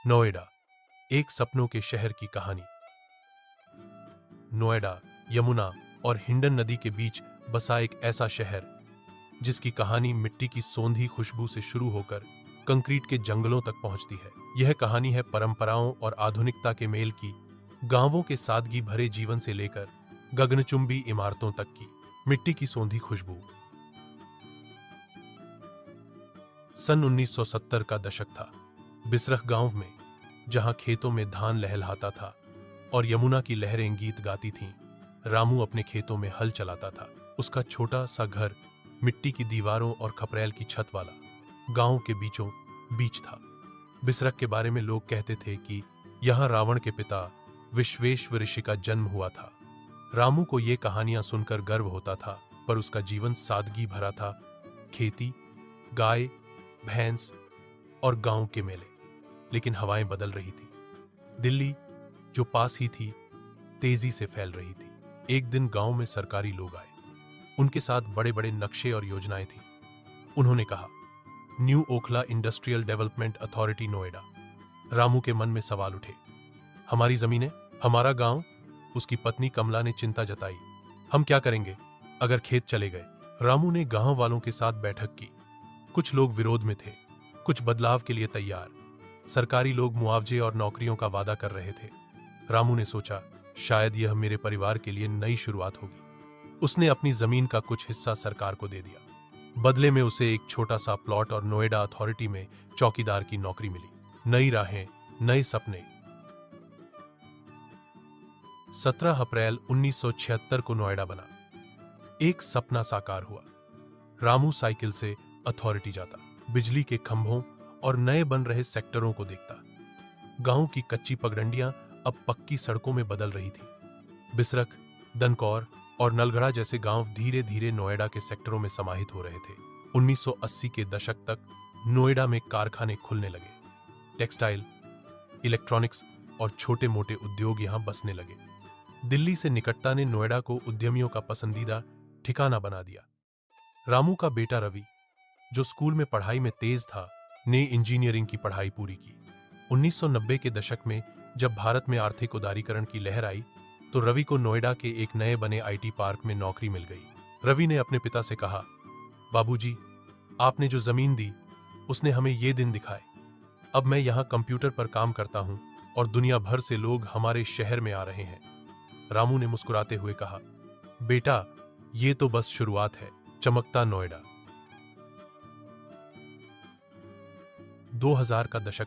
नोएडा, एक सपनों के शहर की कहानी। नोएडा यमुना और हिंडन नदी के बीच बसा एक ऐसा शहर जिसकी कहानी मिट्टी की सोंधी खुशबू से शुरू होकर कंक्रीट के जंगलों तक पहुंचती है। यह कहानी है परंपराओं और आधुनिकता के मेल की, गांवों के सादगी भरे जीवन से लेकर गगनचुंबी इमारतों तक की। मिट्टी की सोंधी खुशबू। सन 1970 का दशक था। बिसरख गांव में, जहां खेतों में धान लहलहाता था और यमुना की लहरें गीत गाती थीं, रामू अपने खेतों में हल चलाता था। उसका छोटा सा घर मिट्टी की दीवारों और खपरेल की छत वाला गांव के बीचों बीच था। बिसरख के बारे में लोग कहते थे कि यहां रावण के पिता विश्वेश्वर ऋषि का जन्म हुआ था। रामू को ये कहानियां सुनकर गर्व होता था, पर उसका जीवन सादगी भरा था। खेती, गाय, भैंस और गांव के मेले। लेकिन हवाएं बदल रही थी। दिल्ली, जो पास ही थी, तेजी से फैल रही थी। एक दिन गांव में सरकारी लोग आए। उनके साथ बड़े बड़े नक्शे और योजनाएं थीं। उन्होंने कहा, new Okhla industrial development authority Noida. Ramu के मन में सवाल उठे, हमारी जमीनें, हमारा गांव। उसकी पत्नी कमला ने चिंता जताई, हम क्या करेंगे अगर खेत चले गए? रामू ने गांव वालों के साथ बैठक की। कुछ लोग विरोध में थे, कुछ बदलाव के लिए तैयार। सरकारी लोग मुआवजे और नौकरियों का वादा कर रहे थे। रामू ने सोचा, शायद यह मेरे परिवार के लिए नई शुरुआत होगी। उसने अपनी जमीन का कुछ हिस्सा सरकार को दे दिया। बदले में उसे एक छोटा सा प्लॉट और नोएडा अथॉरिटी में चौकीदार की नौकरी मिली। नई राहें, नए सपने। 17 अप्रैल 1976 को नोएडा बना। एक सपना साकार हुआ। रामू साइकिल से अथॉरिटी जाता, बिजली के खंभों और नए बन रहे सेक्टरों को देखता। गांव की कच्ची पगडंडियां अब पक्की सड़कों में बदल रही थी। बिसरख, दनकौर और नलगढ़ा जैसे गांव धीरे धीरे नोएडा के सेक्टरों में समाहित हो रहे थे। 1980 के दशक तक नोएडा में कारखाने खुलने लगे। टेक्सटाइल, इलेक्ट्रॉनिक्स और छोटे मोटे उद्योग यहां बसने लगे। दिल्ली से निकटता ने नोएडा को उद्यमियों का पसंदीदा ठिकाना बना दिया। रामू का बेटा रवि, जो स्कूल में पढ़ाई में तेज था, ने इंजीनियरिंग की पढ़ाई पूरी की। 1990 के दशक में जब भारत में आर्थिक उदारीकरण की लहर आई, तो रवि को नोएडा के एक नए बने आईटी पार्क में नौकरी मिल गई। रवि ने अपने पिता से कहा, बाबूजी, आपने जो जमीन दी, उसने हमें ये दिन दिखाए। अब मैं यहाँ कंप्यूटर पर काम करता हूँ और दुनिया भर से लोग हमारे शहर में आ रहे हैं। रामू ने मुस्कुराते हुए कहा, बेटा, ये तो बस शुरुआत है। चमकता नोएडा। 2000 का दशक